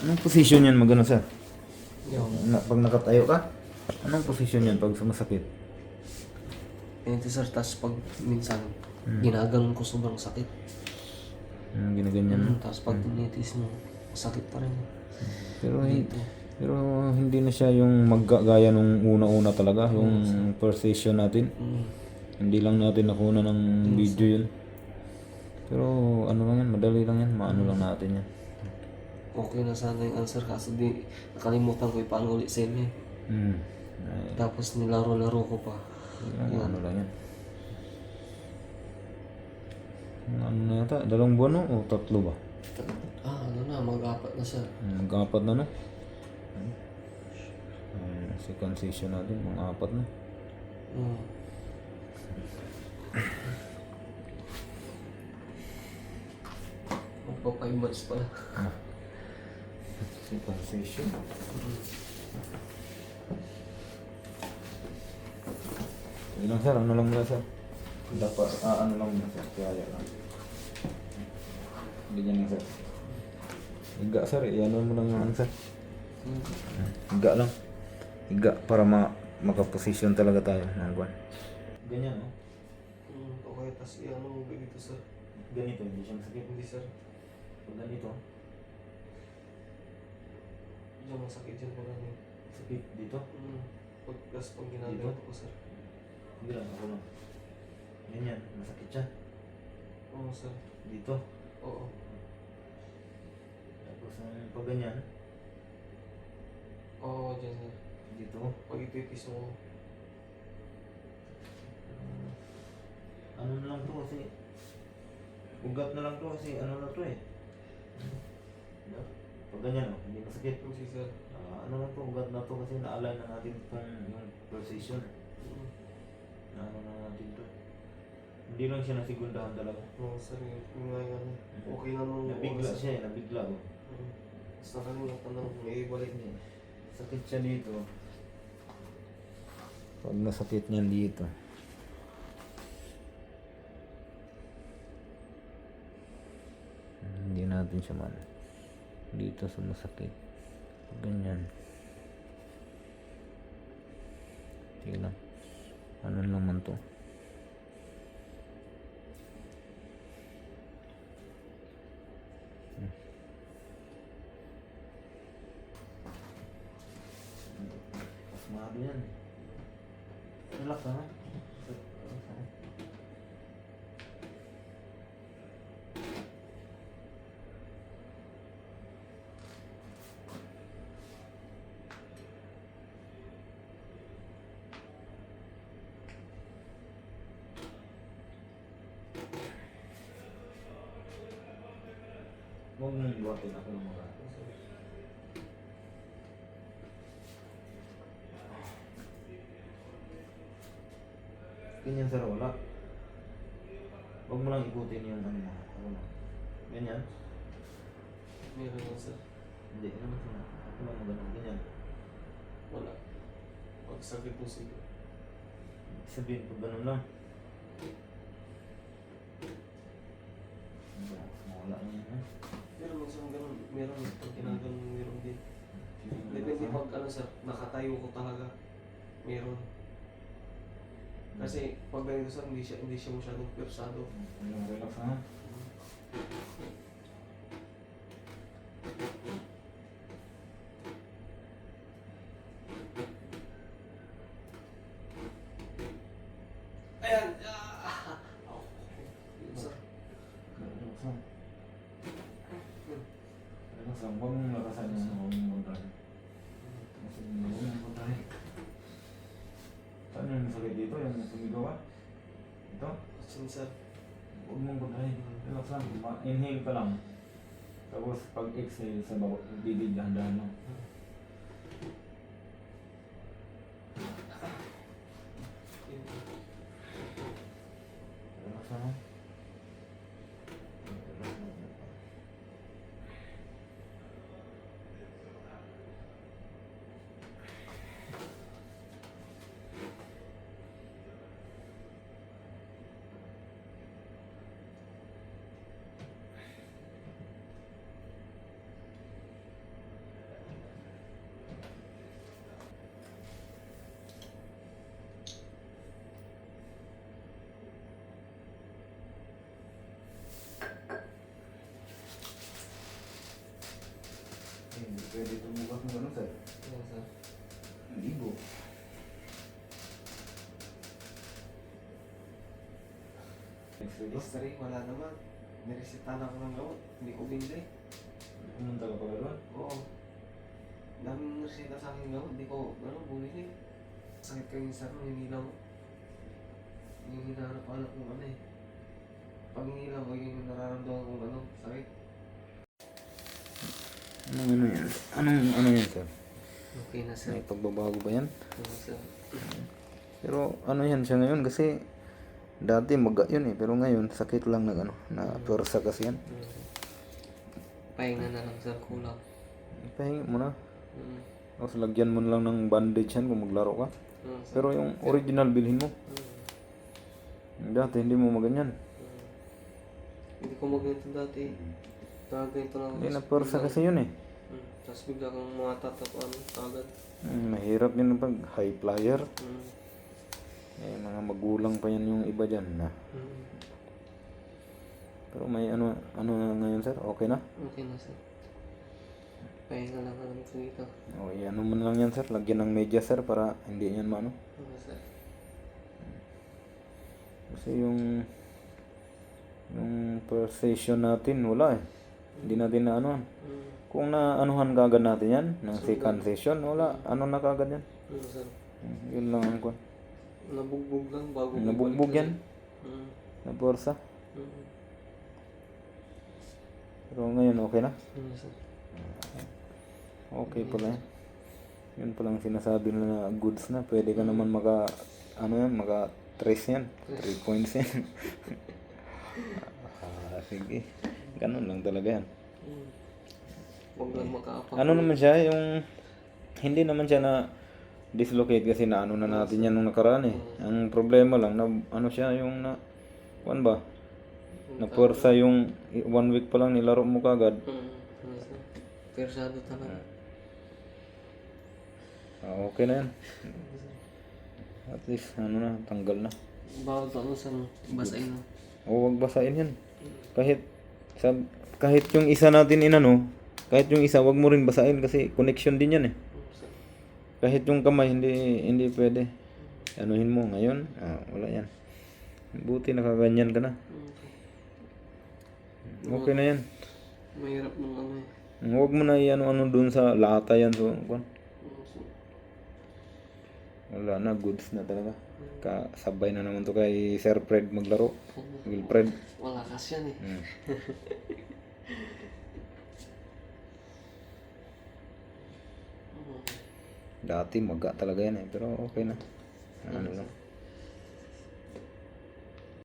Anong position yan magano sir? Yung, Pag nakatayo ka? Anong position yan pag sumasakit? ito sir, tapos pag minsan, ginaganon ko sobrang sakit. Ginaganyan mo. Tapos pag tinitis mo, sakit pa rin. Pero, Dito. pero hindi na siya yung maggagaya nung una-una talaga, yung first session natin. Hindi lang natin nakuha ng video yun. Pero ano lang yan, madali lang yan, maano lang natin yan. Okay na sana yung answer, kaso di, nakalimutan ko paano ulit sa inyo. Ay, Tapos nilaro-laro ko pa. ano lang yan. Ano na yata, 2 buwan no? O 3 ba? Ano na, mag-apat na sir. Mag-4 na no? Second session natin, mga 4 na. Magpa 5 months pala. Second session. Yun lang sir, ano lang muna sir. Dapat, ano lang muna sir, kaya lang. Ganyan lang sir. Higa sir, ano mo lang yung ano sir. Higa lang. Higa para makaposisyon talaga tayo ng buwan. Ganyan no? Okay, tapos ano mo dito sir? Ganito, hindi siya masakit. Hindi sir. Pag ganito, Diyan masakit dyan pala niyo. sakit dito. Pag ginagawa ko sir. Hindi lang, ako lang. Ganyan, masakit siya. Oo sir. Dito. Oo. Tapos pag ganyan, Oo, dyan sir. dito. Pag ipipis mo. Ano na lang to kasi, ugat na lang to kasi ano na to eh. Pag ganyan hindi masakit. Hindi sir. Ano lang to, ugat na to kasi na-align na natin itong yung position. Ano na natin to. Hindi lang siya nasigundahan talaga. Oo sir, yung nga yan. Okay na nung Nabigla siya eh, nabigla oh. Basta kalimutan lang, may ibalik niya. Sakit siya dito. Pag nasakit niyan dito. Hindi natin siya man. Dito sa masakit. Ganyan. Sige lang. Ano lang man to. Pasmado yan. Relax naman. Huwag mong iwatin ako ng mga ganyan sir, wala. Huwag mo lang ikutin yung ano mo. Ako lang. Ganyan. Meron lang sir. Hindi, ano sir. Ako lang mo ganun. Ganyan. Wala. Pag sakit mo siguro. Sabihin pag ganun lang. Mawala niya ha. Pero minsan ganun, meron pag ginaganon, meron din. Depende pag ano sir, nakatayo ko talaga. Meron. Kasi pag ganito sir, hindi siya masyadong persado. Relax ha. Ayan! Sir. Relax ha. Relax lang. Huwag mong lakasan yung huwag mong kontrahin. Kasi huwag mong kontrahin. Saan yung sakit dito? Yung sumigaw ka? Ito? Sin sir. Huwag mong kontrahin. Relax lang. Inhale ka lang. Tapos pag exhale sa bawat bibig, dahan-dahan lang. Relax lang ha. Pwede ito bukas ng ano, sir? Oo, sir. Libo. History, wala naman. Niresita na ako ng gamot. Hindi ko binili. Pumunta ka pala doon? Oo. Daming niresita sa akin gamot. Hindi ko, bumili. Sakit ko yung sir, hinila mo. Yung hinahanap ko anak kung ano eh. Pag hinila ko, yung nararamdaman kong ano, sakit. Anong ano yan? Ano yan, sir? Okay na sir. May pagbabago ba yan? Oo, sir. Pero ano yan siya ngayon kasi dati maga yun eh. Pero ngayon sakit lang na ano, na pwersa kasi yan. Pahinga na lang sir, kulang. Ipahinga mo na. Mm. Tapos lagyan mo na lang ng bandage yan kung maglaro ka. Oo, sir. Pero yung original bilhin mo. Dati hindi mo maganyan. Hindi ko magganito dati. Ganito lang. Hindi na pwersa kasi yun eh. Tapos bigla kang mga tatapuan agad. Mahirap yun pag high flyer. Mm. Eh, mga magulang pa yan yung iba dyan na. Mm. Pero may ano na ngayon sir, okay na? Okay na sir. Pahinga lang alam ko dito. O ano mo na lang yan sir, lagyan ng media sir para hindi yan maano. Okay sir. Kasi yung first session natin wala eh. Hindi natin na ano. Mm. Kung na anuhan kagad natin yan, ng second session, wala. Ano na kagad yan? Ano sir? Yun lang ang kwan. Nabugbog lang bago Nabugbog bumalik yan. kasi. Mm. Na pwersa. Mm. Pero ngayon okay na. Ano sir? Okay pala yan. Yun palang sinasabi nila na goods na. Pwede ka naman maka trace yan. 3 points yan. Sige. Ganun lang talaga yan. Mm. Huwag lang makaapak. Ano naman siya, yung hindi naman siya na dislocate kasi na ano na natin yan nung nakaraan eh. Ang problema lang na ano siya yung na kuan ba? Na pwersa yung 1 week pa lang nilaro mo kagad. Ano sir? Persado talaga. Okay na yan. At least ano na, tanggal na. Bawal pa ano sa basain na. O wag basahin yan. Kahit yung isa natin inano, kahit yung isa wag mo rin basahin kasi connection din yan eh. Kahit yung kamay hindi pwede. Anuhin mo ngayon, wala yan. Buti nakaganyan ka na. Okay na yan. Mahirap nung ano eh. Huwag mo na i-ano doon sa lata yan. So, wala na, goods na talaga. Kasabay na naman to kay Sir Fred maglaro. Wilfred. Wala kasi yan eh. Dati maga talaga yan eh. Pero okay na. Ano lang.